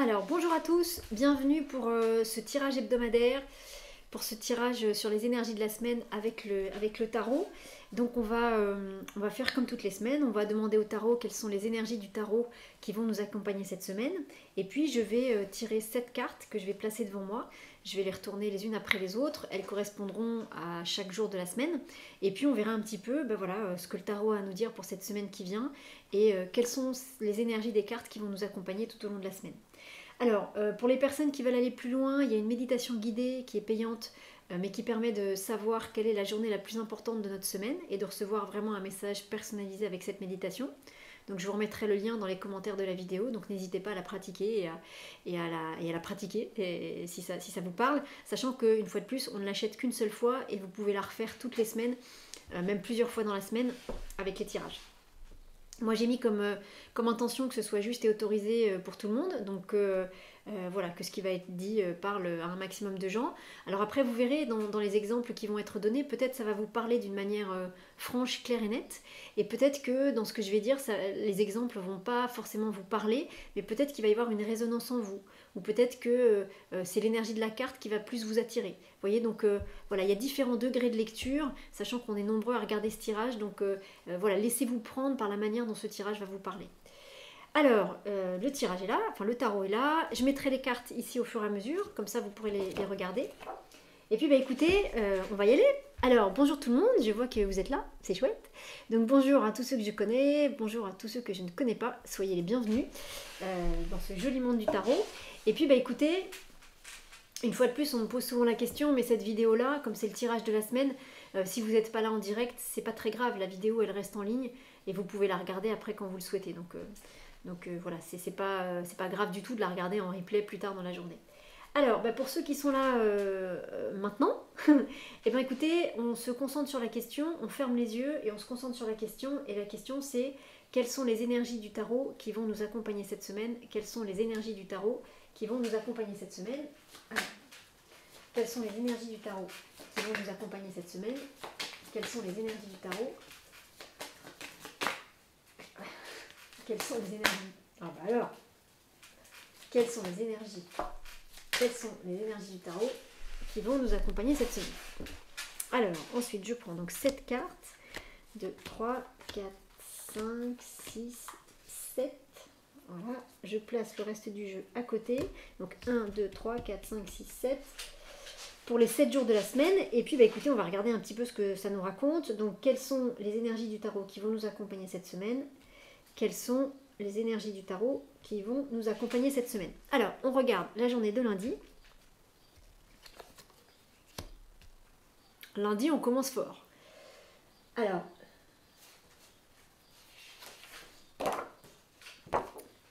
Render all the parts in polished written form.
Alors bonjour à tous, bienvenue pour ce tirage hebdomadaire, pour ce tirage sur les énergies de la semaine avec le tarot. Donc on va faire comme toutes les semaines, on va demander au tarot quelles sont les énergies du tarot qui vont nous accompagner cette semaine. Et puis je vais tirer 7 cartes que je vais placer devant moi. Je vais les retourner les unes après les autres, elles correspondront à chaque jour de la semaine. Et puis on verra un petit peu ce que le tarot a à nous dire pour cette semaine qui vient et quelles sont les énergies des cartes qui vont nous accompagner tout au long de la semaine. Alors, pour les personnes qui veulent aller plus loin, il y a une méditation guidée qui est payante, mais qui permet de savoir quelle est la journée la plus importante de notre semaine et de recevoir vraiment un message personnalisé avec cette méditation. Donc je vous remettrai le lien dans les commentaires de la vidéo, donc n'hésitez pas à la pratiquer et à la pratiquer si ça vous parle, sachant qu'une fois de plus, on ne l'achète qu'une seule fois et vous pouvez la refaire toutes les semaines, même plusieurs fois dans la semaine avec les tirages. Moi j'ai mis comme intention que ce soit juste et autorisé pour tout le monde, donc voilà, que ce qui va être dit parle à un maximum de gens. Alors après vous verrez dans les exemples qui vont être donnés, peut-être ça va vous parler d'une manière franche, claire et nette, et peut-être que dans ce que je vais dire, les exemples vont pas forcément vous parler, mais peut-être qu'il va y avoir une résonance en vous, ou peut-être que c'est l'énergie de la carte qui va plus vous attirer. Vous voyez, donc voilà, il y a différents degrés de lecture, sachant qu'on est nombreux à regarder ce tirage, donc voilà, laissez-vous prendre par la manière dont ce tirage va vous parler. Alors, le tirage est là, enfin le tarot est là, je mettrai les cartes ici au fur et à mesure, comme ça vous pourrez les regarder. Et puis bah écoutez, on va y aller. Alors, bonjour tout le monde, je vois que vous êtes là, c'est chouette. Donc bonjour à tous ceux que je connais, bonjour à tous ceux que je ne connais pas, soyez les bienvenus dans ce joli monde du tarot. Et puis bah écoutez, une fois de plus, on me pose souvent la question, mais cette vidéo-là, comme c'est le tirage de la semaine, si vous n'êtes pas là en direct, c'est pas très grave, la vidéo elle reste en ligne et vous pouvez la regarder après quand vous le souhaitez. Donc voilà, c'est pas grave du tout de la regarder en replay plus tard dans la journée. Alors, pour ceux qui sont là maintenant, eh bien écoutez, on se concentre sur la question, on ferme les yeux et on se concentre sur la question. Et la question c'est, quelles sont les énergies du tarot qui vont nous accompagner cette semaine? Quelles sont les énergies du tarot qui vont nous accompagner cette semaine? Alors, quelles sont les énergies du tarot qui vont nous accompagner cette semaine? Quelles sont les énergies du tarot? Quelles sont les énergies? Ah bah alors, quelles sont les énergies? Quelles sont les énergies du tarot qui vont nous accompagner cette semaine? Alors, ensuite, je prends donc 7 cartes. 2, 3, 4, 5, 6, 7. Voilà, je place le reste du jeu à côté. Donc 1, 2, 3, 4, 5, 6, 7. Pour les 7 jours de la semaine. Et puis, écoutez, on va regarder un petit peu ce que ça nous raconte. Donc, quelles sont les énergies du tarot qui vont nous accompagner cette semaine? Quelles sont les énergies du tarot qui vont nous accompagner cette semaine? Alors, on regarde la journée de lundi. Lundi, on commence fort. Alors,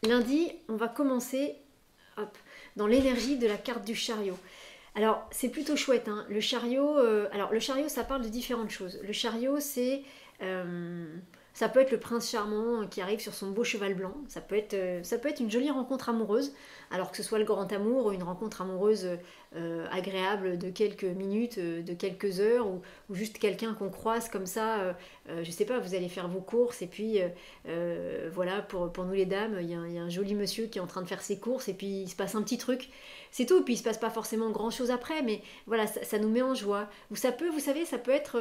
lundi, on va commencer dans l'énergie de la carte du chariot. Alors, c'est plutôt chouette, hein. Le chariot, le chariot, ça parle de différentes choses. Le chariot, c'est... ça peut être le prince charmant qui arrive sur son beau cheval blanc. Ça peut être une jolie rencontre amoureuse, alors que ce soit le grand amour ou une rencontre amoureuse agréable de quelques minutes, de quelques heures, ou juste quelqu'un qu'on croise comme ça. Je sais pas, vous allez faire vos courses et puis voilà, pour nous les dames, il y a un joli monsieur qui est en train de faire ses courses et puis il se passe un petit truc. C'est tout, puis il se passe pas forcément grand chose après, mais voilà, ça nous met en joie. Vous savez, ça peut être...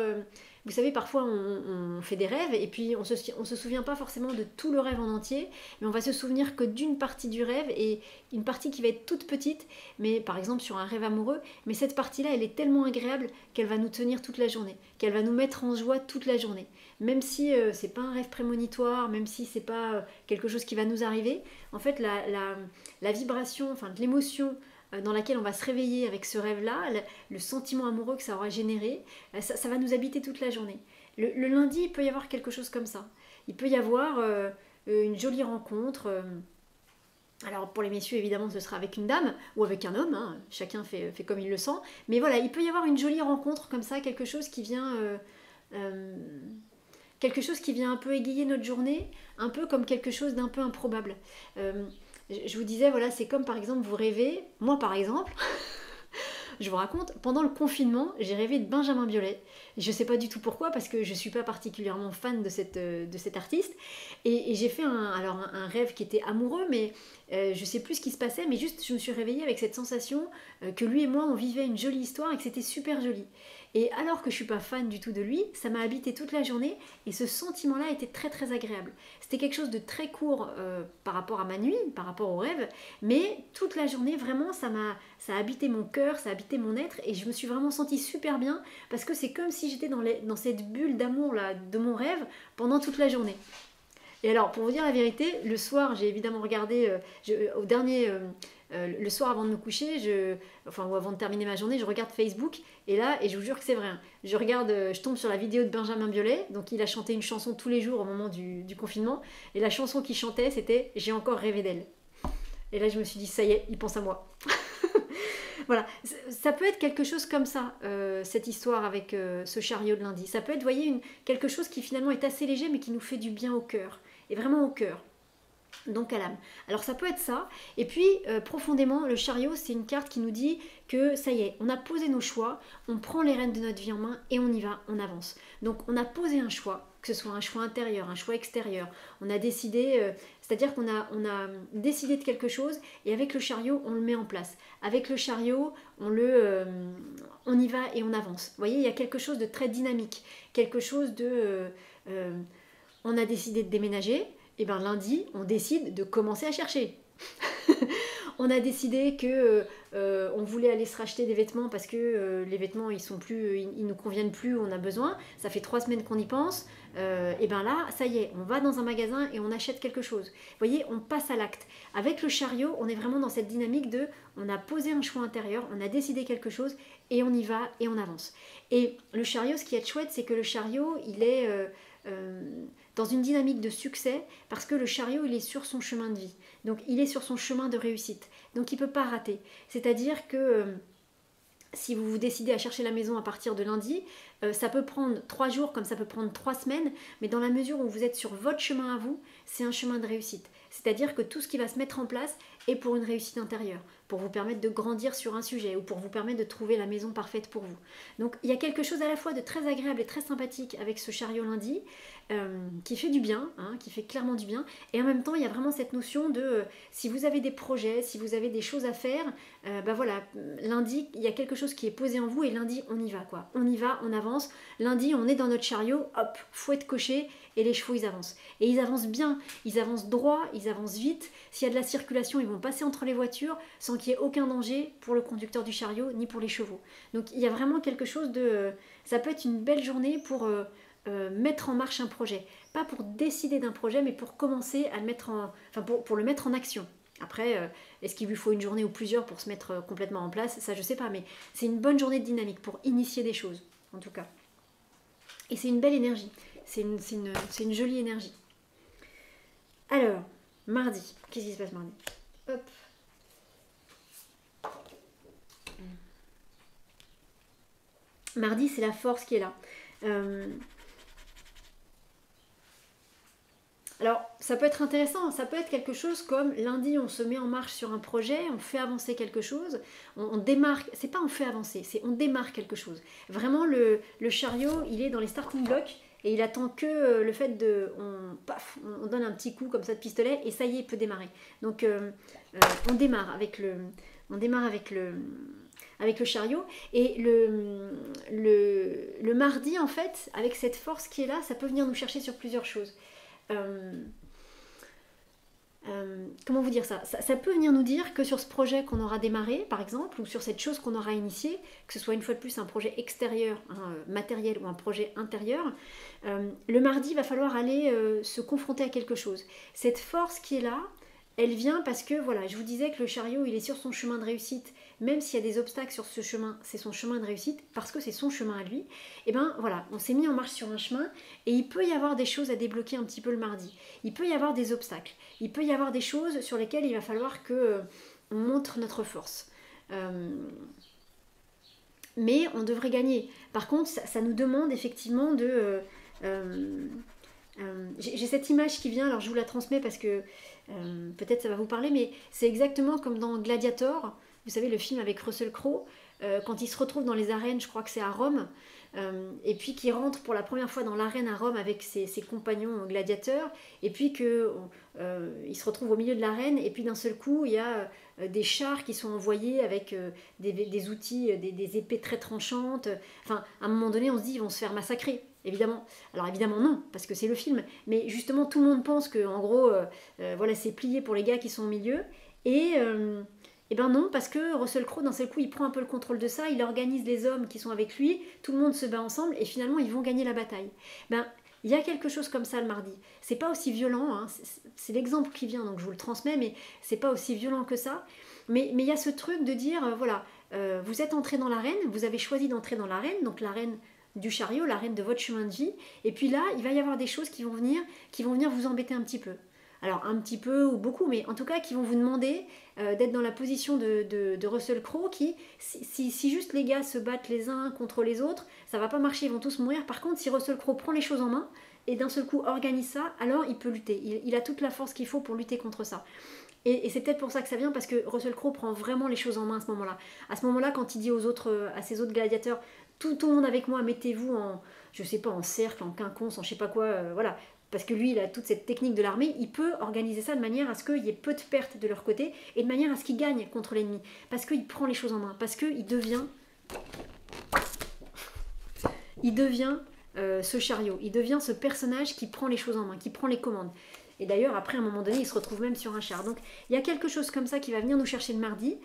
vous savez, parfois on fait des rêves et puis on se souvient pas forcément de tout le rêve en entier, mais on va se souvenir que d'une partie du rêve et une partie qui va être toute petite, mais par exemple sur un rêve amoureux, mais cette partie-là, elle est tellement agréable qu'elle va nous tenir toute la journée, qu'elle va nous mettre en joie toute la journée. Même si c'est pas un rêve prémonitoire, même si c'est pas quelque chose qui va nous arriver, en fait la vibration, enfin de l'émotion dans laquelle on va se réveiller avec ce rêve-là, le sentiment amoureux que ça aura généré, ça va nous habiter toute la journée. Le lundi, il peut y avoir quelque chose comme ça. Il peut y avoir une jolie rencontre. Alors pour les messieurs, évidemment, ce sera avec une dame ou avec un homme, hein, chacun fait comme il le sent. Mais voilà, il peut y avoir une jolie rencontre comme ça, quelque chose qui vient un peu égayer notre journée, un peu comme quelque chose d'un peu improbable. Je vous disais, voilà, c'est comme par exemple vous rêvez, moi par exemple, je vous raconte, pendant le confinement, j'ai rêvé de Benjamin Biolay. Je ne sais pas du tout pourquoi, parce que je ne suis pas particulièrement fan de cet artiste. Et j'ai fait un rêve qui était amoureux, mais je ne sais plus ce qui se passait, mais juste je me suis réveillée avec cette sensation que lui et moi, on vivait une jolie histoire et que c'était super joli. Et alors que je ne suis pas fan du tout de lui, ça m'a habité toute la journée et ce sentiment-là était très très agréable. C'était quelque chose de très court par rapport à ma nuit, par rapport au rêve, mais toute la journée, vraiment, ça a habité mon cœur, ça a habité mon être et je me suis vraiment sentie super bien parce que c'est comme si j'étais dans cette bulle d'amour là de mon rêve pendant toute la journée. Et alors, pour vous dire la vérité, le soir, j'ai évidemment regardé, le soir avant de me coucher, ou avant de terminer ma journée, je regarde Facebook, et je vous jure que c'est vrai, hein, je tombe sur la vidéo de Benjamin Biolay, donc il a chanté une chanson tous les jours au moment du confinement, et la chanson qu'il chantait, c'était « J'ai encore rêvé d'elle ». Et là, je me suis dit, ça y est, il pense à moi. Voilà, ça peut être quelque chose comme ça, cette histoire avec ce chariot de lundi. Ça peut être, vous voyez, quelque chose qui finalement est assez léger, mais qui nous fait du bien au cœur. Et vraiment au cœur, donc à l'âme. Alors ça peut être ça, et puis profondément, le chariot, c'est une carte qui nous dit que ça y est, on a posé nos choix, on prend les rênes de notre vie en main et on y va, on avance. Donc on a posé un choix, que ce soit un choix intérieur, un choix extérieur, on a décidé, c'est-à-dire qu'on a décidé de quelque chose et avec le chariot, on le met en place. Avec le chariot, on y va et on avance. Vous voyez, il y a quelque chose de très dynamique, quelque chose de... on a décidé de déménager, et bien lundi, on décide de commencer à chercher. On a décidé que on voulait aller se racheter des vêtements parce que les vêtements ils nous conviennent plus, on a besoin. Ça fait 3 semaines qu'on y pense. Et bien là, ça y est, on va dans un magasin et on achète quelque chose. Vous voyez, on passe à l'acte. Avec le chariot, on est vraiment dans cette dynamique de, on a posé un choix intérieur, on a décidé quelque chose et on y va et on avance. Et le chariot, ce qui est chouette, c'est que le chariot, il est dans une dynamique de succès parce que le chariot, il est sur son chemin de vie. Donc il est sur son chemin de réussite. Donc il ne peut pas rater. C'est-à-dire que si vous vous décidez à chercher la maison à partir de lundi, ça peut prendre 3 jours comme ça peut prendre 3 semaines, mais dans la mesure où vous êtes sur votre chemin à vous, c'est un chemin de réussite. C'est-à-dire que tout ce qui va se mettre en place est pour une réussite intérieure, pour vous permettre de grandir sur un sujet ou pour vous permettre de trouver la maison parfaite pour vous. Donc il y a quelque chose à la fois de très agréable et très sympathique avec ce chariot lundi, qui fait du bien, hein, qui fait clairement du bien, et en même temps il y a vraiment cette notion de si vous avez des projets, si vous avez des choses à faire, voilà, lundi il y a quelque chose qui est posé en vous et lundi on y va quoi, on y va, on avance, lundi on est dans notre chariot, hop, fouette cochée et les chevaux ils avancent. Et ils avancent bien, ils avancent droit, ils avancent vite, s'il y a de la circulation ils vont passer entre les voitures sans qu'il y ait aucun danger pour le conducteur du chariot ni pour les chevaux. Donc il y a vraiment quelque chose de... ça peut être une belle journée pour... mettre en marche un projet, pas pour décider d'un projet mais pour commencer à le mettre pour le mettre en action. Après, est-ce qu'il lui faut une journée ou plusieurs pour se mettre complètement en place? Ça je sais pas, mais c'est une bonne journée de dynamique pour initier des choses en tout cas, et c'est une belle énergie, c'est une jolie énergie. Alors mardi, qu'est-ce qui se passe mardi? Hop. Mardi, c'est la force qui est là. Alors, ça peut être intéressant, ça peut être quelque chose comme lundi, on se met en marche sur un projet, on fait avancer quelque chose, on démarre, c'est pas on fait avancer, c'est on démarre quelque chose. Vraiment, le chariot, il est dans les starting blocks et il attend que le fait de... on donne un petit coup comme ça de pistolet et ça y est, il peut démarrer. Donc, on démarre avec le chariot. Et le mardi, en fait, avec cette force qui est là, ça peut venir nous chercher sur plusieurs choses. Comment vous dire ça, ça peut venir nous dire que sur ce projet qu'on aura démarré, par exemple, ou sur cette chose qu'on aura initiée, que ce soit une fois de plus un projet extérieur, matériel ou un projet intérieur, le mardi, il va falloir aller se confronter à quelque chose. Cette force qui est là, elle vient parce que, voilà, je vous disais que le chariot, il est sur son chemin de réussite, même s'il y a des obstacles sur ce chemin, c'est son chemin de réussite, parce que c'est son chemin à lui. Et bien, voilà, on s'est mis en marche sur un chemin, et il peut y avoir des choses à débloquer un petit peu le mardi. Il peut y avoir des obstacles, il peut y avoir des choses sur lesquelles il va falloir que on montre notre force. Mais on devrait gagner. Par contre, ça nous demande effectivement de... j'ai cette image qui vient, alors je vous la transmets parce que peut-être ça va vous parler, mais c'est exactement comme dans Gladiator, vous savez le film avec Russell Crowe, quand il se retrouve dans les arènes, je crois que c'est à Rome, et puis qui rentre pour la première fois dans l'arène à Rome avec ses compagnons gladiateurs, et puis que il se retrouve au milieu de l'arène, et puis d'un seul coup il y a des chars qui sont envoyés avec des outils, des épées très tranchantes. Enfin, à un moment donné, on se dit ils vont se faire massacrer. Évidemment. Alors évidemment non, parce que c'est le film. Mais justement, tout le monde pense que en gros, voilà, c'est plié pour les gars qui sont au milieu. Et ben non, parce que Russell Crowe, d'un seul coup, il prend un peu le contrôle de ça, il organise les hommes qui sont avec lui, tout le monde se bat ensemble, et finalement, ils vont gagner la bataille. Ben, il y a quelque chose comme ça le mardi. C'est pas aussi violent, hein, c'est l'exemple qui vient, donc je vous le transmets, mais c'est pas aussi violent que ça. Mais il y a ce truc de dire, voilà, vous êtes entré dans l'arène, vous avez choisi d'entrer dans l'arène, donc l'arène du chariot, l'arène de votre chemin de vie, et puis là, il va y avoir des choses qui vont venir vous embêter un petit peu. Alors un petit peu ou beaucoup, mais en tout cas qui vont vous demander d'être dans la position de Russell Crowe qui, si juste les gars se battent les uns contre les autres, ça va pas marcher, ils vont tous mourir. Par contre, si Russell Crowe prend les choses en main et d'un seul coup organise ça, alors il peut lutter. Il a toute la force qu'il faut pour lutter contre ça. Et c'est peut-être pour ça que ça vient, parce que Russell Crowe prend vraiment les choses en main à ce moment-là. À ce moment-là, quand il dit à ses autres gladiateurs, tout le monde avec moi, mettez-vous en, je sais pas, en cercle, en quinconce, en je sais pas quoi, voilà. Parce que lui, il a toute cette technique de l'armée, il peut organiser ça de manière à ce qu'il y ait peu de pertes de leur côté, et de manière à ce qu'il gagne contre l'ennemi. Parce qu'il prend les choses en main, parce qu'il devient... ce chariot, il devient ce personnage qui prend les choses en main, qui prend les commandes. Et d'ailleurs, après, à un moment donné, il se retrouve même sur un char. Donc, il y a quelque chose comme ça qui va venir nous chercher le mardi.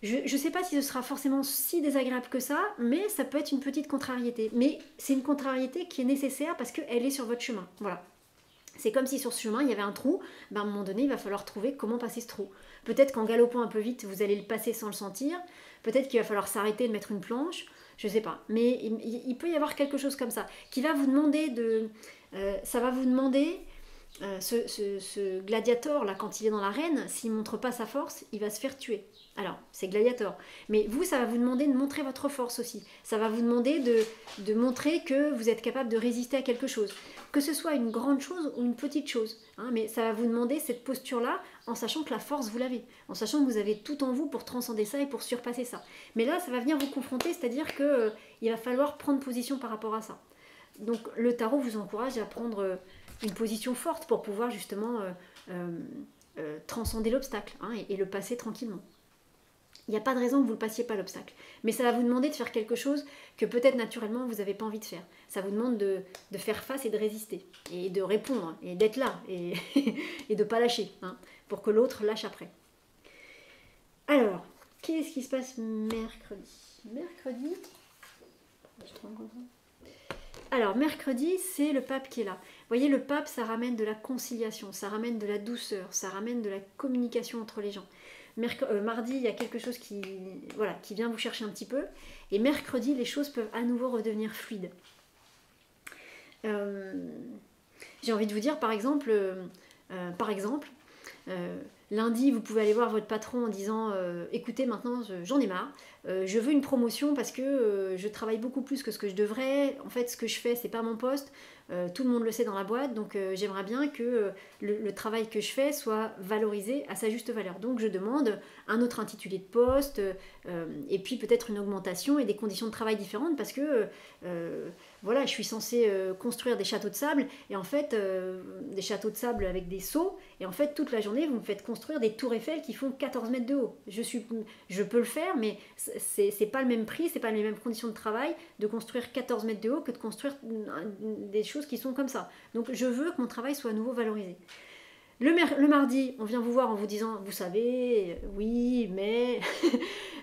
Je ne sais pas si ce sera forcément si désagréable que ça, mais ça peut être une petite contrariété. Mais c'est une contrariété qui est nécessaire parce qu'elle est sur votre chemin. Voilà. C'est comme si sur ce chemin, il y avait un trou. Ben, à un moment donné, il va falloir trouver comment passer ce trou. Peut-être qu'en galopant un peu vite, vous allez le passer sans le sentir. Peut-être qu'il va falloir s'arrêter de mettre une planche. Je ne sais pas. Mais il peut y avoir quelque chose comme ça qui va vous demander de... ça va vous demander... ce gladiator là, quand il est dans l'arène, s'il montre pas sa force, il va se faire tuer. Alors, c'est gladiator. Mais vous, ça va vous demander de montrer votre force aussi. Ça va vous demander de montrer que vous êtes capable de résister à quelque chose. Que ce soit une grande chose ou une petite chose. Hein, mais ça va vous demander cette posture-là en sachant que la force, vous l'avez. En sachant que vous avez tout en vous pour transcender ça et pour surpasser ça. Mais là, ça va venir vous confronter, c'est-à-dire qu'il va falloir prendre position par rapport à ça. Donc, le tarot vous encourage à prendre... une position forte pour pouvoir justement transcender l'obstacle, hein, et le passer tranquillement. Il n'y a pas de raison que vous ne passiez pas l'obstacle. Mais ça va vous demander de faire quelque chose que peut-être naturellement vous n'avez pas envie de faire. Ça vous demande de faire face et de résister. Et de répondre, et d'être là, et, et de ne pas lâcher, hein, pour que l'autre lâche après. Alors, qu'est-ce qui se passe mercredi? Mercredi, alors, mercredi, c'est le pape qui est là. Vous voyez, le pape, ça ramène de la conciliation, ça ramène de la douceur, ça ramène de la communication entre les gens. Mardi, il y a quelque chose qui vient vous chercher un petit peu. Et mercredi, les choses peuvent à nouveau redevenir fluides. J'ai envie de vous dire, par exemple, lundi, vous pouvez aller voir votre patron en disant écoutez, maintenant j'en ai marre, je veux une promotion parce que je travaille beaucoup plus que ce que je devrais. En fait, ce que je fais, c'est pas mon poste. Tout le monde le sait dans la boîte, donc j'aimerais bien que le travail que je fais soit valorisé à sa juste valeur. Donc je demande un autre intitulé de poste, et puis peut-être une augmentation et des conditions de travail différentes parce que voilà, je suis censée construire des châteaux de sable, et en fait, des châteaux de sable avec des seaux, et en fait, toute la journée, vous me faites construire des tours Eiffel qui font 14 mètres de haut. Je peux le faire, mais c'est pas le même prix, c'est pas les mêmes conditions de travail de construire 14 mètres de haut que de construire des choses qui sont comme ça. Donc, je veux que mon travail soit à nouveau valorisé. Le mardi, on vient vous voir en vous disant, vous savez, oui, mais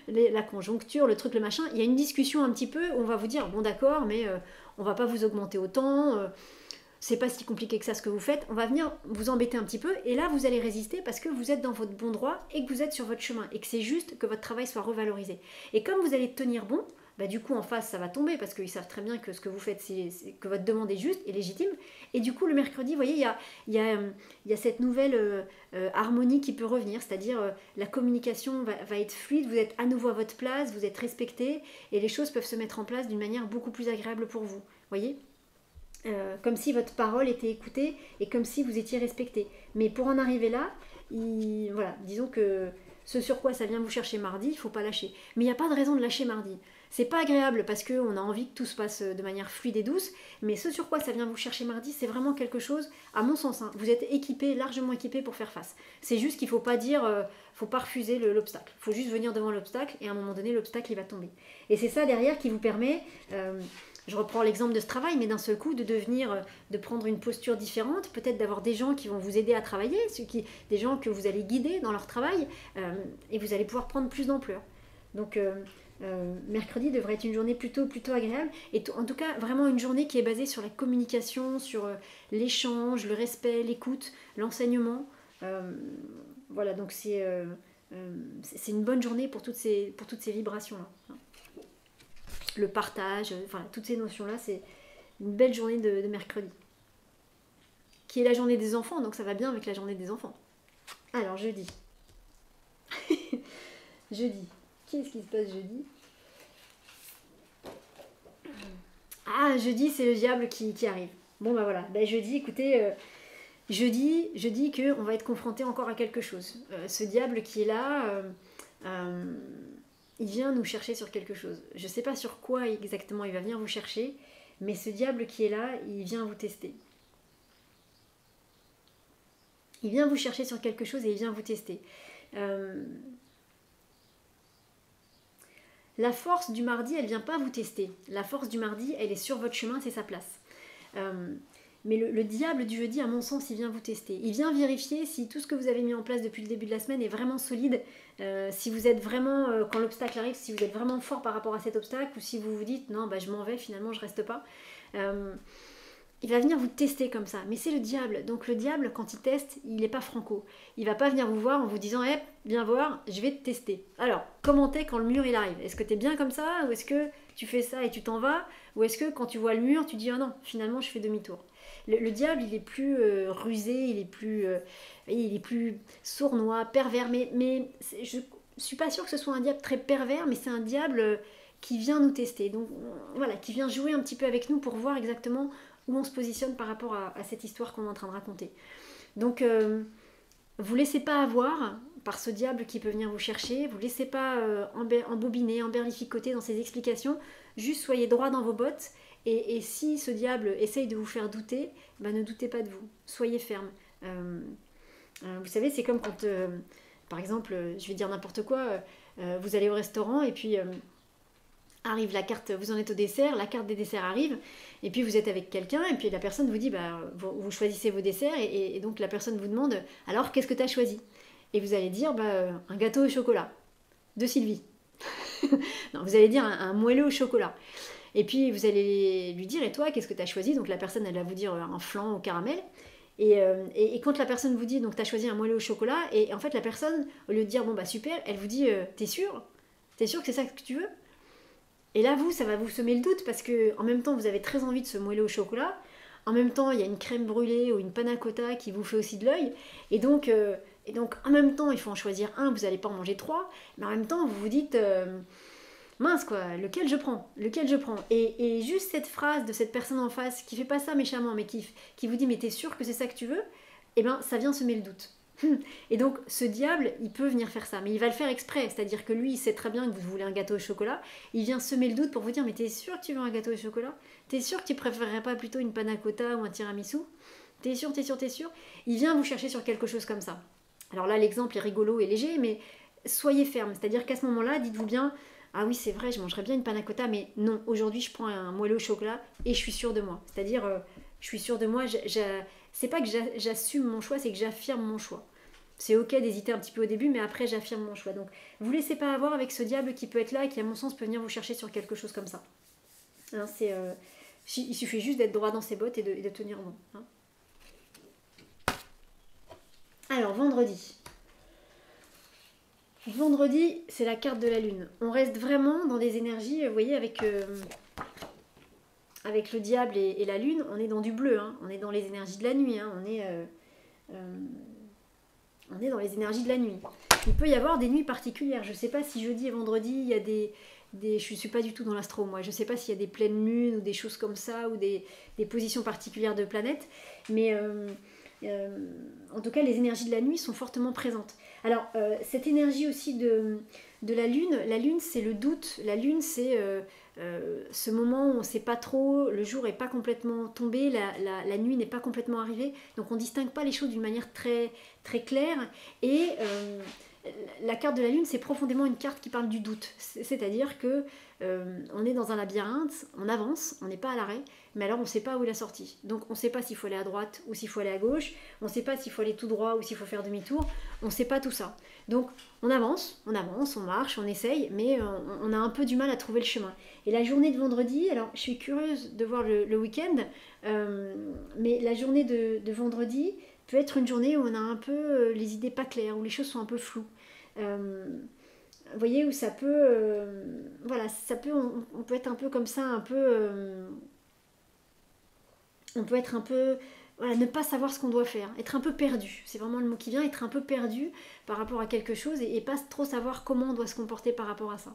la conjoncture, le truc, le machin. Il y a une discussion un petit peu, on va vous dire, bon d'accord, mais on va pas vous augmenter autant, c'est pas si compliqué que ça ce que vous faites, on va venir vous embêter un petit peu, et là vous allez résister parce que vous êtes dans votre bon droit et que vous êtes sur votre chemin, et que c'est juste que votre travail soit revalorisé. Et comme vous allez tenir bon, bah du coup en face ça va tomber parce qu'ils savent très bien que ce que vous faites, que votre demande est juste et légitime. Et du coup le mercredi, vous voyez, il y a cette nouvelle harmonie qui peut revenir, c'est-à-dire la communication va être fluide, vous êtes à nouveau à votre place, vous êtes respecté, et les choses peuvent se mettre en place d'une manière beaucoup plus agréable pour vous, voyez. Comme si votre parole était écoutée et comme si vous étiez respecté. Mais pour en arriver là, voilà, disons que ce sur quoi ça vient vous chercher mardi, il faut pas lâcher. Mais il n'y a pas de raison de lâcher mardi. C'est pas agréable parce qu'on a envie que tout se passe de manière fluide et douce, mais ce sur quoi ça vient vous chercher mardi, c'est vraiment quelque chose, à mon sens, hein, vous êtes équipé, largement équipé pour faire face. C'est juste qu'il faut pas dire, faut pas refuser l'obstacle. Il faut juste venir devant l'obstacle et à un moment donné, l'obstacle il va tomber. Et c'est ça derrière qui vous permet, je reprends l'exemple de ce travail, mais d'un seul coup de prendre une posture différente, peut-être d'avoir des gens qui vont vous aider à travailler, des gens que vous allez guider dans leur travail, et vous allez pouvoir prendre plus d'ampleur. Donc mercredi devrait être une journée plutôt agréable, et en tout cas vraiment une journée qui est basée sur la communication, sur l'échange, le respect, l'écoute, l'enseignement. Voilà, donc c'est une bonne journée pour toutes ces vibrations-là. Le partage, enfin toutes ces notions-là, c'est une belle journée de mercredi. Qui est la journée des enfants, donc ça va bien avec la journée des enfants. Alors jeudi. Jeudi. Qu'est-ce qui se passe jeudi? Ah, jeudi, c'est le diable qui arrive. Bon bah voilà, jeudi, écoutez, jeudi qu'on va être confronté encore à quelque chose. Ce diable qui est là, il vient nous chercher sur quelque chose. Je ne sais pas sur quoi exactement il va venir vous chercher, mais ce diable qui est là, il vient vous tester. Il vient vous chercher sur quelque chose et il vient vous tester. La force du mardi, elle ne vient pas vous tester. La force du mardi, elle est sur votre chemin, c'est sa place. Mais le diable du jeudi, à mon sens, il vient vous tester. Il vient vérifier si tout ce que vous avez mis en place depuis le début de la semaine est vraiment solide, si vous êtes vraiment, quand l'obstacle arrive, si vous êtes vraiment fort par rapport à cet obstacle, ou si vous vous dites, non, je m'en vais, finalement, je reste pas. Il va venir vous tester comme ça. Mais c'est le diable. Donc le diable, quand il teste, il n'est pas franco. Il va pas venir vous voir en vous disant, viens voir, je vais te tester. Alors, comment t'es quand le mur il arrive? Est-ce que t'es bien comme ça? Ou est-ce que tu fais ça et tu t'en vas? Ou est-ce que quand tu vois le mur, tu dis, oh non, finalement, je fais demi-tour? Le diable, il est plus rusé, il est plus sournois, pervers. Mais je suis pas sûre que ce soit un diable très pervers, mais c'est un diable qui vient nous tester. Donc voilà, qui vient jouer un petit peu avec nous pour voir exactement où on se positionne par rapport à cette histoire qu'on est en train de raconter. Donc vous laissez pas avoir par ce diable qui peut venir vous chercher, vous laissez pas embobiner, emberlificoter dans ses explications, juste soyez droit dans vos bottes. Et si ce diable essaye de vous faire douter, ne doutez pas de vous, soyez ferme. Vous savez, c'est comme quand, par exemple, je vais dire n'importe quoi, vous allez au restaurant et puis arrive la carte, vous en êtes au dessert, la carte des desserts arrive, et puis vous êtes avec quelqu'un, et puis la personne vous dit, vous choisissez vos desserts, et donc la personne vous demande, alors qu'est-ce que tu as choisi? Et vous allez dire, un gâteau au chocolat, de Sylvie. Non, vous allez dire un moelleux au chocolat. Et puis vous allez lui dire, et toi, qu'est-ce que tu as choisi? Donc la personne, elle va vous dire un flan au caramel. Et quand la personne vous dit, donc tu as choisi un moelleux au chocolat, et en fait la personne, au lieu de dire, super, elle vous dit, t'es sûr? T'es sûr que c'est ça que tu veux? Et là, ça va vous semer le doute, parce que en même temps, vous avez très envie de ce moelleux au chocolat. En même temps, il y a une crème brûlée ou une panna cotta qui vous fait aussi de l'œil. Et donc, en même temps, il faut en choisir un, vous n'allez pas en manger trois. Mais en même temps, vous vous dites... mince quoi, lequel je prends? Et juste cette phrase de cette personne en face qui fait pas ça méchamment, mais qui vous dit mais t'es sûr que c'est ça que tu veux? Ça vient semer le doute. Et donc ce diable, il peut venir faire ça, mais il va le faire exprès, c'est-à-dire que lui, il sait très bien que vous voulez un gâteau au chocolat, il vient semer le doute pour vous dire mais t'es sûr que tu veux un gâteau au chocolat? T'es sûr que tu préférerais pas plutôt une panna cotta ou un tiramisu? T'es sûr? Il vient vous chercher sur quelque chose comme ça. Alors là, l'exemple est rigolo et léger, mais soyez ferme, c'est-à-dire qu'à ce moment-là, dites-vous bien, ah oui, c'est vrai, je mangerais bien une panna cotta, mais non, aujourd'hui, je prends un moelleux au chocolat et je suis sûre de moi. C'est-à-dire, je suis sûre de moi, c'est pas que j'assume mon choix, c'est que j'affirme mon choix. C'est ok d'hésiter un petit peu au début, mais après, j'affirme mon choix. Donc, vous laissez pas avoir avec ce diable qui peut être là et qui, à mon sens, peut venir vous chercher sur quelque chose comme ça. Hein, il suffit juste d'être droit dans ses bottes et de tenir bon. Hein. Alors, vendredi. Vendredi, c'est la carte de la lune. On reste vraiment dans des énergies, vous voyez, avec le diable et la lune, on est dans du bleu, hein. On est dans les énergies de la nuit, hein. On est dans les énergies de la nuit. Il peut y avoir des nuits particulières. Je ne sais pas si jeudi et vendredi, il y a je ne suis pas du tout dans l'astro, moi. Je ne sais pas s'il y a des pleines lunes ou des choses comme ça, ou des positions particulières de planètes. Mais En tout cas, les énergies de la nuit sont fortement présentes. Alors, cette énergie aussi de la lune c'est le doute. La lune, c'est ce moment où on ne sait pas trop, le jour n'est pas complètement tombé, la nuit n'est pas complètement arrivée. Donc, on ne distingue pas les choses d'une manière très, très claire. Et la carte de la lune, c'est profondément une carte qui parle du doute. C'est-à-dire que on est dans un labyrinthe, on avance, on n'est pas à l'arrêt, mais alors on ne sait pas où est la sortie. Donc on ne sait pas s'il faut aller à droite ou s'il faut aller à gauche, on ne sait pas s'il faut aller tout droit ou s'il faut faire demi-tour, on ne sait pas tout ça. Donc on avance, on marche, on essaye, mais on a un peu du mal à trouver le chemin. Et la journée de vendredi, alors je suis curieuse de voir le week-end, mais la journée de vendredi peut être une journée où on a un peu les idées pas claires, où les choses sont un peu floues. Vous voyez, où ça peut, voilà, ça peut, on peut être un peu comme ça, un peu, on peut être un peu, voilà, ne pas savoir ce qu'on doit faire, être un peu perdu, c'est vraiment le mot qui vient, être un peu perdu par rapport à quelque chose et pas trop savoir comment on doit se comporter par rapport à ça.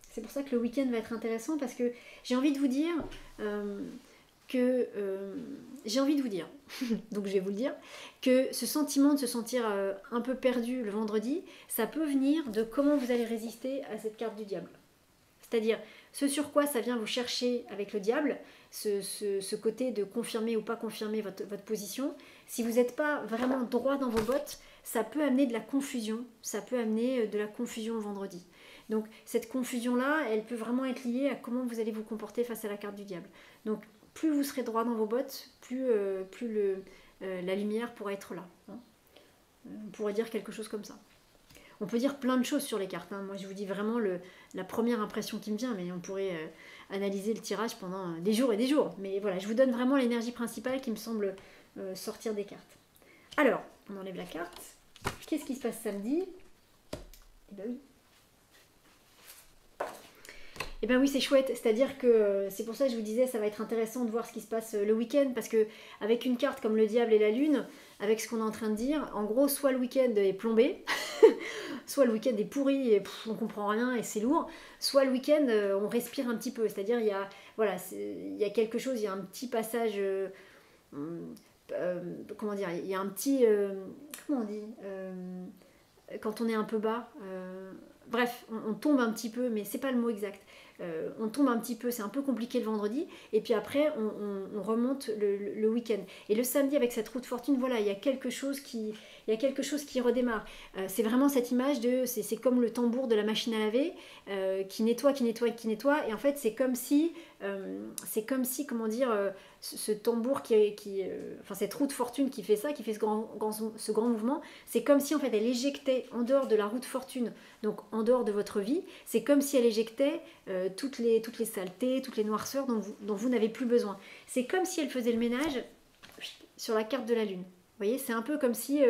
C'est pour ça que le week-end va être intéressant parce que j'ai envie de vous dire j'ai envie de vous dire, donc je vais vous le dire, que ce sentiment de se sentir un peu perdu le vendredi, ça peut venir de comment vous allez résister à cette carte du diable. C'est-à-dire ce sur quoi ça vient vous chercher avec le diable, ce côté de confirmer ou pas confirmer votre position. Si vous n'êtes pas vraiment droit dans vos bottes, ça peut amener de la confusion, ça peut amener de la confusion le vendredi. Donc cette confusion-là, elle peut vraiment être liée à comment vous allez vous comporter face à la carte du diable. Donc plus vous serez droit dans vos bottes, plus la lumière pourra être là. Hein. On pourrait dire quelque chose comme ça. On peut dire plein de choses sur les cartes. Hein. Moi, je vous dis vraiment la première impression qui me vient, mais on pourrait analyser le tirage pendant des jours et des jours. Mais voilà, je vous donne vraiment l'énergie principale qui me semble sortir des cartes. Alors, on enlève la carte. Qu'est-ce qui se passe samedi? Eh bien oui. Eh bien oui, c'est chouette, c'est-à-dire que c'est pour ça que je vous disais, ça va être intéressant de voir ce qui se passe le week-end, parce que avec une carte comme le diable et la lune, avec ce qu'on est en train de dire, en gros, soit le week-end est plombé, soit le week-end est pourri et on comprend rien et c'est lourd, soit le week-end on respire un petit peu, c'est-à-dire il y a, voilà, il y a quelque chose, il y a un petit passage, comment dire, il y a un petit, comment on dit, quand on est un peu bas, bref, on tombe un petit peu, mais c'est pas le mot exact. On tombe un petit peu, c'est un peu compliqué le vendredi, et puis après on remonte le week-end. Et le samedi avec cette roue de fortune, voilà, il y a quelque chose qui redémarre. C'est vraiment cette image de, c'est comme le tambour de la machine à laver qui nettoie, et en fait c'est comme si, comment dire, ce tambour enfin cette roue de fortune qui fait ça, qui fait ce grand mouvement, c'est comme si en fait elle éjectait en dehors de la roue de fortune, donc en dehors de votre vie, c'est comme si elle éjectait toutes les saletés, toutes les noirceurs dont vous n'avez plus besoin. C'est comme si elle faisait le ménage sur la carte de la lune. Vous voyez, c'est un peu comme si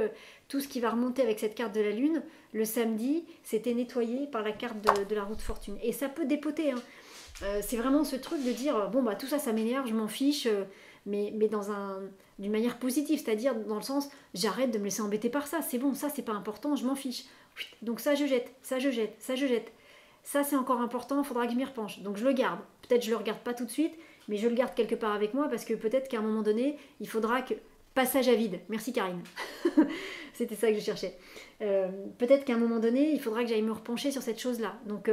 tout ce qui va remonter avec cette carte de la lune, le samedi, c'était nettoyé par la carte de la roue de fortune. Et ça peut dépoter, hein. C'est vraiment ce truc de dire, bon bah tout ça, ça m'énerve, je m'en fiche, mais d'une manière positive, c'est-à-dire dans le sens, j'arrête de me laisser embêter par ça, c'est bon, ça c'est pas important, je m'en fiche. Donc ça je jette, ça je jette, ça je jette. Ça c'est encore important, il faudra que je m'y repenche. Donc je le garde. Peut-être je le regarde pas tout de suite, mais je le garde quelque part avec moi parce que peut-être qu'à un moment donné, il faudra que... Passage à vide. Merci Karine. C'était ça que je cherchais. Peut-être qu'à un moment donné, il faudra que j'aille me repencher sur cette chose-là. Donc,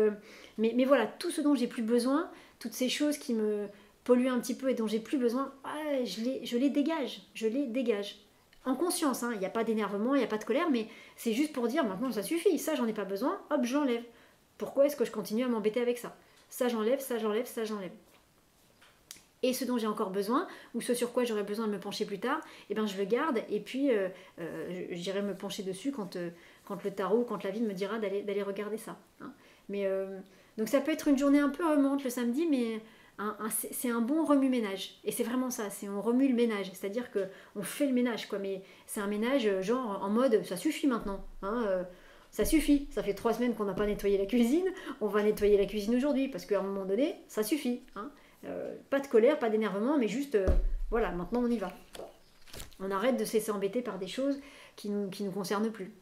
mais voilà, tout ce dont j'ai plus besoin, toutes ces choses qui me polluent un petit peu et dont j'ai plus besoin, je les dégage. Je les dégage. En conscience, hein, il n'y a pas d'énervement, il n'y a pas de colère, mais c'est juste pour dire maintenant ça suffit, ça j'en ai pas besoin, hop, je l'enlève. Pourquoi est-ce que je continue à m'embêter avec ça? Ça j'enlève, ça j'enlève, ça j'enlève. Et ce dont j'ai encore besoin, ou ce sur quoi j'aurai besoin de me pencher plus tard, eh ben je le garde et puis j'irai me pencher dessus quand le tarot, quand la vie me dira d'aller regarder ça. Hein. Mais, donc ça peut être une journée un peu remonte le samedi, mais c'est un bon remue-ménage. Et c'est vraiment ça, on remue le ménage, c'est-à-dire qu'on fait le ménage, quoi. Mais c'est un ménage genre en mode ça suffit maintenant. Hein, ça suffit, ça fait 3 semaines qu'on n'a pas nettoyé la cuisine, on va nettoyer la cuisine aujourd'hui parce qu'à un moment donné, ça suffit. Hein. Pas de colère, pas d'énervement, mais juste, voilà, maintenant on y va. On arrête de se laisser embêter par des choses qui nous concernent plus.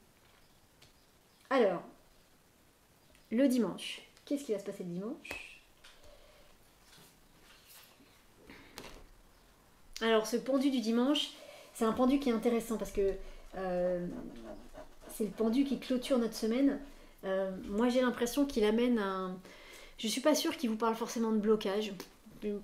Alors, le dimanche. Qu'est-ce qui va se passer le dimanche? Alors ce pendu du dimanche, c'est un pendu qui est intéressant parce que c'est le pendu qui clôture notre semaine. Moi j'ai l'impression qu'il amène un... Je suis pas sûre qu'il vous parle forcément de blocage. Je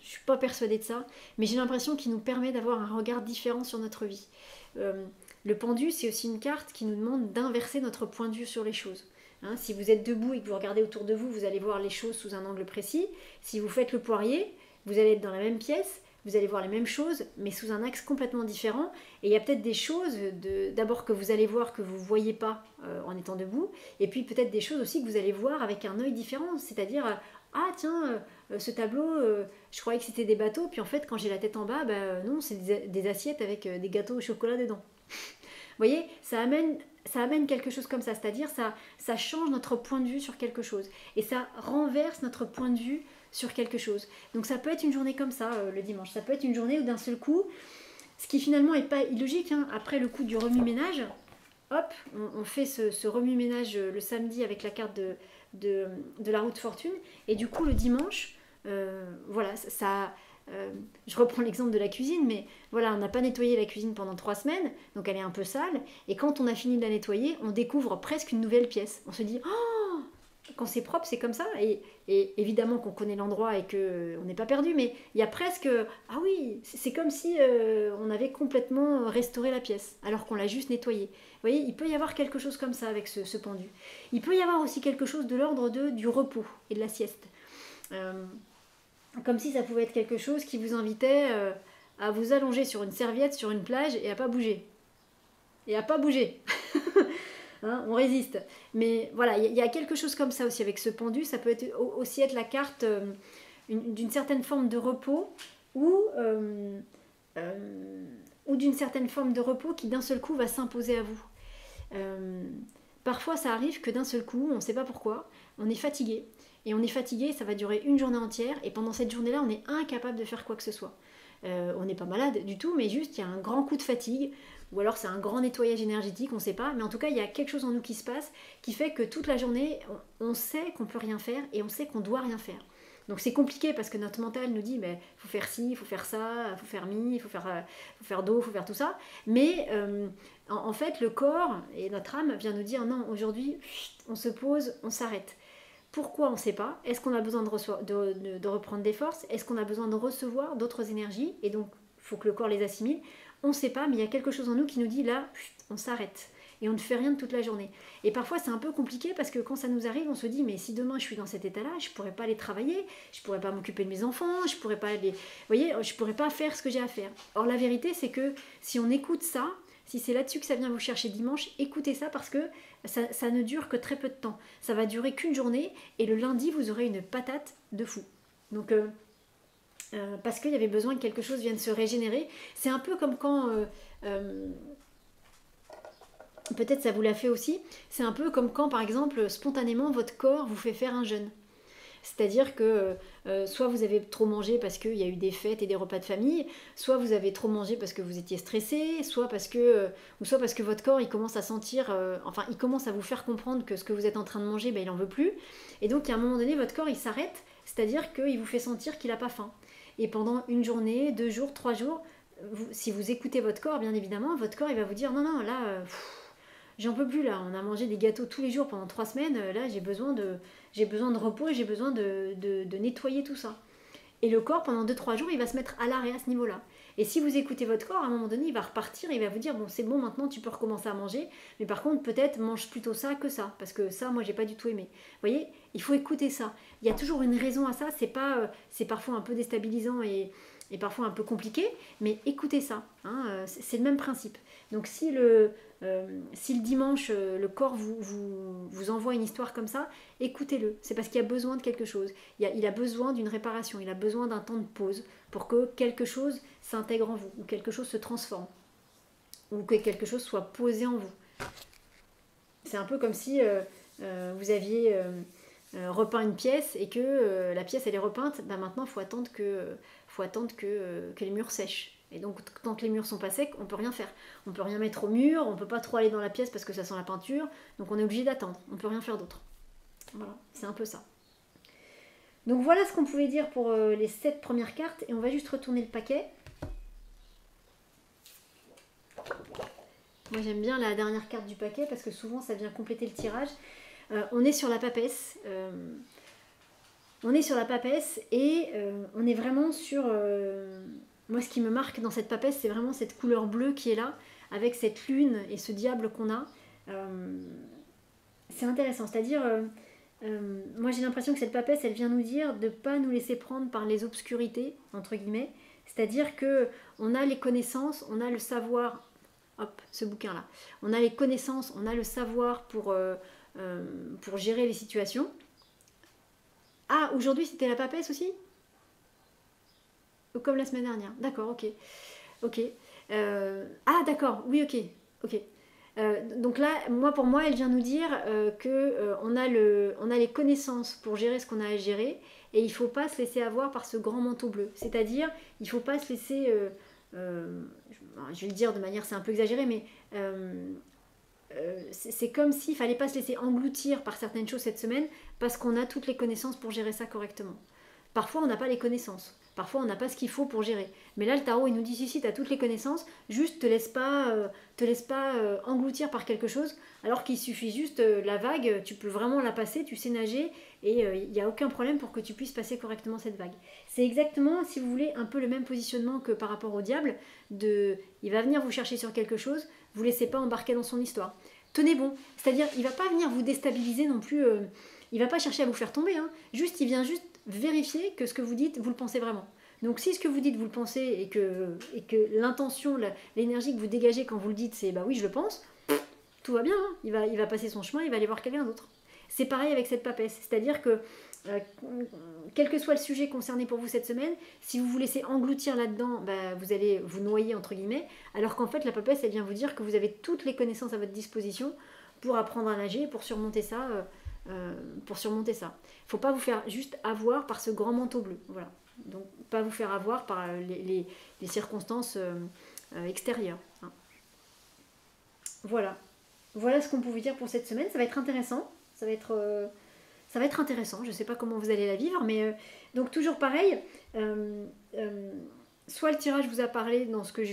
suis pas persuadée de ça, mais j'ai l'impression qu'il nous permet d'avoir un regard différent sur notre vie. Le pendu, c'est aussi une carte qui nous demande d'inverser notre point de vue sur les choses. Hein, si vous êtes debout et que vous regardez autour de vous, vous allez voir les choses sous un angle précis. Si vous faites le poirier, vous allez être dans la même pièce, vous allez voir les mêmes choses, mais sous un axe complètement différent. Et il y a peut-être des choses, d'abord que vous allez voir que vous ne voyez pas en étant debout, et puis peut-être des choses aussi que vous allez voir avec un œil différent, c'est-à-dire, ah tiens, ce tableau, je croyais que c'était des bateaux, puis en fait quand j'ai la tête en bas, non, c'est des assiettes avec des gâteaux au chocolat dedans. Vous voyez, ça amène quelque chose comme ça, c'est-à-dire ça change notre point de vue sur quelque chose, et ça renverse notre point de vue sur quelque chose. Donc ça peut être une journée comme ça, le dimanche, ça peut être une journée où d'un seul coup, ce qui finalement n'est pas illogique, hein, après le coup du remue-ménage, hop, on fait ce remue-ménage le samedi avec la carte de la roue de fortune, et du coup le dimanche, voilà, je reprends l'exemple de la cuisine, mais voilà, on n'a pas nettoyé la cuisine pendant 3 semaines, donc elle est un peu sale, et quand on a fini de la nettoyer, on découvre presque une nouvelle pièce. On se dit, oh, quand c'est propre, c'est comme ça, et évidemment qu'on connaît l'endroit et qu'on n'est pas perdu, mais il y a presque, ah oui, c'est comme si on avait complètement restauré la pièce, alors qu'on l'a juste nettoyée. Vous voyez, il peut y avoir quelque chose comme ça avec ce pendu. Il peut y avoir aussi quelque chose de l'ordre du repos et de la sieste. Comme si ça pouvait être quelque chose qui vous invitait à vous allonger sur une serviette, sur une plage et à pas bouger. Et à pas bouger. Hein, on résiste. Mais voilà, il y a quelque chose comme ça aussi avec ce pendu. Ça peut aussi être la carte d'une certaine forme de repos ou d'une certaine forme de repos qui d'un seul coup va s'imposer à vous. Parfois ça arrive que d'un seul coup, on ne sait pas pourquoi, on est fatigué. Et on est fatigué, ça va durer une journée entière, et pendant cette journée-là, on est incapable de faire quoi que ce soit. On n'est pas malade du tout, mais juste il y a un grand coup de fatigue, ou alors c'est un grand nettoyage énergétique, on ne sait pas, mais en tout cas il y a quelque chose en nous qui se passe, qui fait que toute la journée, on sait qu'on ne peut rien faire, et on sait qu'on doit rien faire. Donc c'est compliqué parce que notre mental nous dit mais faut faire ci, il faut faire ça, il faut faire mi, il faut faire do, il faut faire tout ça. Mais en fait le corps et notre âme vient nous dire non, aujourd'hui on se pose, on s'arrête. Pourquoi on ne sait pas? Est-ce qu'on a besoin de reprendre des forces? Est-ce qu'on a besoin de recevoir d'autres énergies? Et donc il faut que le corps les assimile. On ne sait pas, mais il y a quelque chose en nous qui nous dit là, on s'arrête. Et on ne fait rien de toute la journée. Et parfois c'est un peu compliqué parce que quand ça nous arrive, on se dit mais si demain je suis dans cet état-là, je ne pourrais pas aller travailler, je ne pourrais pas m'occuper de mes enfants, je ne pourrais pas aller, vous voyez, je pourrais pas faire ce que j'ai à faire. Or la vérité c'est que si on écoute ça, si c'est là-dessus que ça vient vous chercher dimanche, écoutez ça parce que ça ne dure que très peu de temps. Ça va durer qu'une journée et le lundi vous aurez une patate de fou. Donc parce qu'il y avait besoin que quelque chose vienne se régénérer. C'est un peu comme quand peut-être ça vous l'a fait aussi, c'est un peu comme quand par exemple spontanément votre corps vous fait faire un jeûne. C'est-à-dire que soit vous avez trop mangé parce qu'il y a eu des fêtes et des repas de famille, soit vous avez trop mangé parce que vous étiez stressé, soit parce que votre corps il commence à sentir, enfin il commence à vous faire comprendre que ce que vous êtes en train de manger, il n'en veut plus. Et donc à un moment donné, votre corps il s'arrête, c'est-à-dire qu'il vous fait sentir qu'il n'a pas faim. Et pendant une journée, 2 jours, 3 jours, si vous écoutez votre corps, bien évidemment, votre corps il va vous dire non, là... j'en peux plus là, on a mangé des gâteaux tous les jours pendant 3 semaines, là j'ai besoin de repos et j'ai besoin de nettoyer tout ça. Et le corps pendant 2-3 jours il va se mettre à l'arrêt à ce niveau-là. Et si vous écoutez votre corps, à un moment donné il va repartir et il va vous dire bon c'est bon maintenant tu peux recommencer à manger, mais par contre peut-être mange plutôt ça que ça, parce que ça moi j'ai pas du tout aimé. Vous voyez, il faut écouter ça. Il y a toujours une raison à ça, c'est parfois un peu déstabilisant et parfois un peu compliqué, mais écoutez ça, hein, c'est le même principe. Donc si le dimanche, le corps vous envoie une histoire comme ça, écoutez-le. C'est parce qu'il y a besoin de quelque chose. Il a besoin d'une réparation, il a besoin d'un temps de pause pour que quelque chose s'intègre en vous, ou quelque chose se transforme, ou que quelque chose soit posé en vous. C'est un peu comme si vous aviez repeint une pièce et que la pièce elle est repeinte, maintenant il faut attendre que les murs sèchent. Et donc, tant que les murs sont pas secs, on peut rien faire. On peut rien mettre au mur, on peut pas trop aller dans la pièce parce que ça sent la peinture. Donc, on est obligé d'attendre. On peut rien faire d'autre. Voilà, c'est un peu ça. Donc, voilà ce qu'on pouvait dire pour les 7 premières cartes. Et on va juste retourner le paquet. Moi j'aime bien la dernière carte du paquet parce que souvent ça vient compléter le tirage. On est sur la papesse. On est sur la papesse et on est vraiment sur... moi ce qui me marque dans cette papesse, c'est vraiment cette couleur bleue qui est là, avec cette lune et ce diable qu'on a. C'est intéressant, c'est-à-dire... moi j'ai l'impression que cette papesse, elle vient nous dire de ne pas nous laisser prendre par les obscurités, entre guillemets. C'est-à-dire que on a les connaissances, on a le savoir... Hop, ce bouquin-là. On a les connaissances, on a le savoir pour gérer les situations. Ah, aujourd'hui c'était la papesse aussi? Comme la semaine dernière. D'accord, ok. Ok. Ah, d'accord, oui, ok. Ok. Donc là, pour moi, elle vient nous dire qu'on a les connaissances pour gérer ce qu'on a à gérer et il ne faut pas se laisser avoir par ce grand manteau bleu. C'est-à-dire, il ne faut pas se laisser... je vais le dire de manière, c'est un peu exagéré, mais c'est comme s'il ne fallait pas se laisser engloutir par certaines choses cette semaine parce qu'on a toutes les connaissances pour gérer ça correctement. Parfois, on n'a pas les connaissances. Parfois, on n'a pas ce qu'il faut pour gérer. Mais là, le tarot, il nous dit, si, tu as toutes les connaissances, juste te laisse pas engloutir par quelque chose, alors qu'il suffit juste la vague, tu peux vraiment la passer, tu sais nager, et il n'y a aucun problème pour que tu puisses passer correctement cette vague. C'est exactement, si vous voulez, un peu le même positionnement que par rapport au diable, il va venir vous chercher sur quelque chose, vous ne laissez pas embarquer dans son histoire. Tenez bon, c'est-à-dire, il ne va pas venir vous déstabiliser non plus, il ne va pas chercher à vous faire tomber, hein. Il vient juste vérifier que ce que vous dites, vous le pensez vraiment. Donc si ce que vous dites, vous le pensez et que l'intention, l'énergie que vous dégagez quand vous le dites, c'est bah oui, je le pense, tout va bien, hein. Il va passer son chemin, il va aller voir quelqu'un d'autre. C'est pareil avec cette papesse, c'est-à-dire que quel que soit le sujet concerné pour vous cette semaine, si vous vous laissez engloutir là-dedans, bah, vous allez vous noyer entre guillemets, alors qu'en fait la papesse, elle vient vous dire que vous avez toutes les connaissances à votre disposition pour apprendre à nager, pour surmonter ça. Faut pas vous faire juste avoir par ce grand manteau bleu. Voilà. Donc pas vous faire avoir par les circonstances extérieures. Hein. Voilà. Voilà ce qu'on pouvait dire pour cette semaine. Ça va être intéressant. Ça va être intéressant. Je sais pas comment vous allez la vivre, mais donc toujours pareil. Soit le tirage vous a parlé dans ce que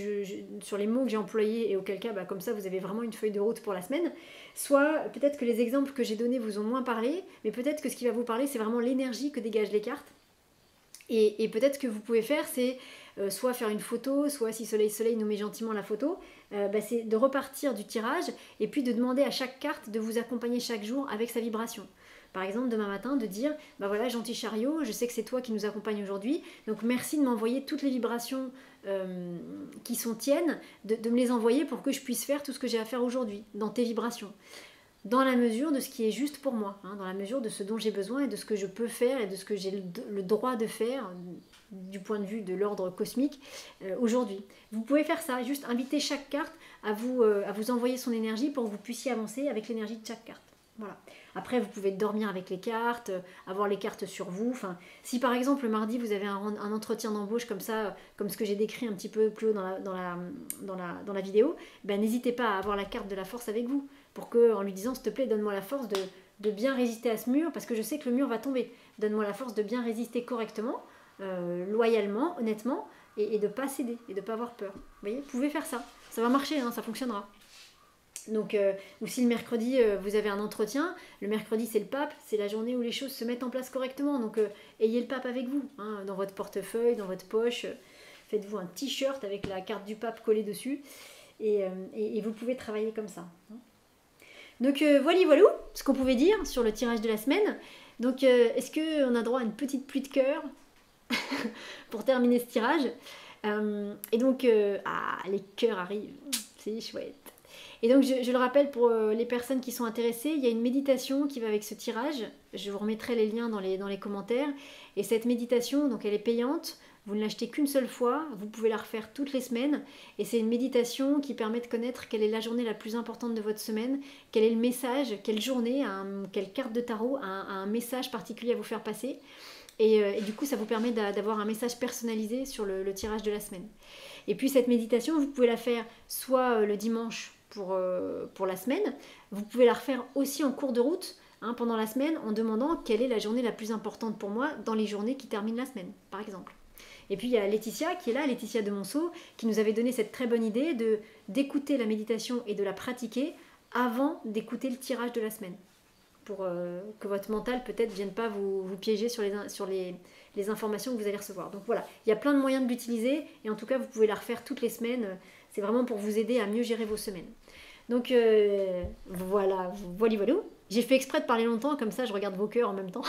sur les mots que j'ai employés et auquel cas, bah, comme ça, vous avez vraiment une feuille de route pour la semaine. Soit peut-être que les exemples que j'ai donnés vous ont moins parlé, mais peut-être que ce qui va vous parler, c'est vraiment l'énergie que dégagent les cartes. Et peut-être ce que vous pouvez faire, c'est soit faire une photo, soit si Soleil nous met gentiment la photo, c'est de repartir du tirage et puis de demander à chaque carte de vous accompagner chaque jour avec sa vibration. Par exemple, demain matin, de dire, bah voilà, gentil chariot, je sais que c'est toi qui nous accompagne aujourd'hui, donc merci de m'envoyer toutes les vibrations qui sont tiennes, de me les envoyer pour que je puisse faire tout ce que j'ai à faire aujourd'hui, dans tes vibrations. Dans la mesure de ce qui est juste pour moi, hein, dans la mesure de ce dont j'ai besoin et de ce que je peux faire et de ce que j'ai le droit de faire du point de vue de l'ordre cosmique aujourd'hui. Vous pouvez faire ça, juste inviter chaque carte à vous envoyer son énergie pour que vous puissiez avancer avec l'énergie de chaque carte. Voilà. Après, vous pouvez dormir avec les cartes, avoir les cartes sur vous. Enfin, si par exemple le mardi vous avez un entretien d'embauche comme ça, comme ce que j'ai décrit un petit peu plus haut dans la vidéo, ben, n'hésitez pas à avoir la carte de la force avec vous, pour que, en lui disant s'il te plaît, donne-moi la force de bien résister à ce mur, parce que je sais que le mur va tomber. Donne-moi la force de bien résister correctement, loyalement, honnêtement, et de ne pas céder, et de ne pas avoir peur. Vous voyez, vous pouvez faire ça. Ça va marcher, hein, ça fonctionnera. Donc, ou si le mercredi vous avez un entretien, le mercredi c'est le pape, c'est la journée où les choses se mettent en place correctement. Donc ayez le pape avec vous, hein, dans votre portefeuille, dans votre poche. Faites-vous un t-shirt avec la carte du pape collée dessus et vous pouvez travailler comme ça. Donc voilà ce qu'on pouvait dire sur le tirage de la semaine. Donc est-ce qu'on a droit à une petite pluie de cœur pour terminer ce tirage et donc les cœurs arrivent, c'est chouette. Et donc je le rappelle pour les personnes qui sont intéressées, il y a une méditation qui va avec ce tirage. Je vous remettrai les liens dans les commentaires. Et cette méditation, donc elle est payante. Vous ne l'achetez qu'une seule fois. Vous pouvez la refaire toutes les semaines. Et c'est une méditation qui permet de connaître quelle est la journée la plus importante de votre semaine, quel est le message, quelle journée, quelle carte de tarot a un message particulier à vous faire passer. Et du coup, ça vous permet d'avoir un message personnalisé sur le tirage de la semaine. Et puis cette méditation, vous pouvez la faire soit le dimanche pour la semaine. Vous pouvez la refaire aussi en cours de route, hein, pendant la semaine, en demandant quelle est la journée la plus importante pour moi dans les journées qui terminent la semaine, par exemple. Et puis il y a Laetitia qui est là, Laetitia de Monceau, qui nous avait donné cette très bonne idée d'écouter la méditation et de la pratiquer avant d'écouter le tirage de la semaine. Pour que votre mental peut-être ne vienne pas vous piéger sur les informations que vous allez recevoir. Donc voilà, il y a plein de moyens de l'utiliser et en tout cas vous pouvez la refaire toutes les semaines. C'est vraiment pour vous aider à mieux gérer vos semaines. Donc voilà. J'ai fait exprès de parler longtemps, comme ça je regarde vos cœurs en même temps.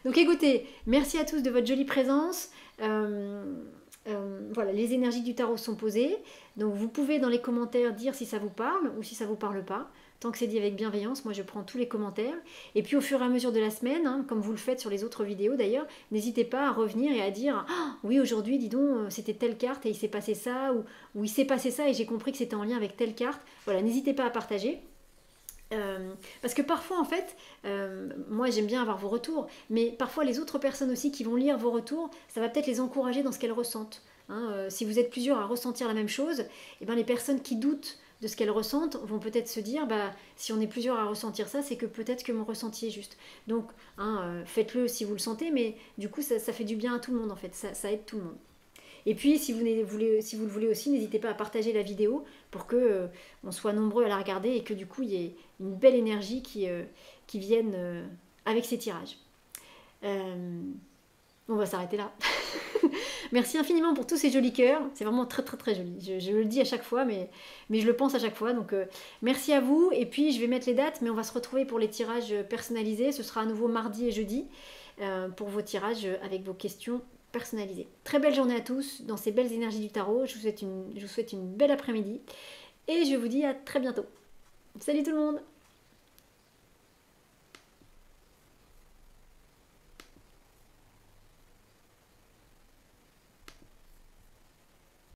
Donc écoutez, merci à tous de votre jolie présence. Voilà, les énergies du tarot sont posées. Donc vous pouvez dans les commentaires dire si ça vous parle ou si ça ne vous parle pas. Tant que c'est dit avec bienveillance, moi je prends tous les commentaires. Et puis au fur et à mesure de la semaine, hein, comme vous le faites sur les autres vidéos d'ailleurs, n'hésitez pas à revenir et à dire ah, oui aujourd'hui dis donc c'était telle carte et il s'est passé ça, ou il s'est passé ça et j'ai compris que c'était en lien avec telle carte. Voilà, n'hésitez pas à partager. Parce que parfois en fait, moi j'aime bien avoir vos retours, mais parfois les autres personnes aussi qui vont lire vos retours, ça va peut-être les encourager dans ce qu'elles ressentent. Hein. Si vous êtes plusieurs à ressentir la même chose, et ben les personnes qui doutent de ce qu'elles ressentent vont peut-être se dire bah, si on est plusieurs à ressentir ça, c'est que peut-être que mon ressenti est juste. Donc faites-le si vous le sentez, mais du coup ça fait du bien à tout le monde en fait, ça aide tout le monde. Et puis si vous le voulez aussi, n'hésitez pas à partager la vidéo pour que on soit nombreux à la regarder et que du coup il y ait une belle énergie qui vienne avec ces tirages. On va s'arrêter là. Merci infiniment pour tous ces jolis cœurs. C'est vraiment très très très joli. Je le dis à chaque fois, mais je le pense à chaque fois. Donc merci à vous. Et puis je vais mettre les dates, mais on va se retrouver pour les tirages personnalisés. Ce sera à nouveau mardi et jeudi pour vos tirages avec vos questions personnalisées. Très belle journée à tous dans ces belles énergies du tarot. Je vous souhaite une belle après-midi. Et je vous dis à très bientôt. Salut tout le monde!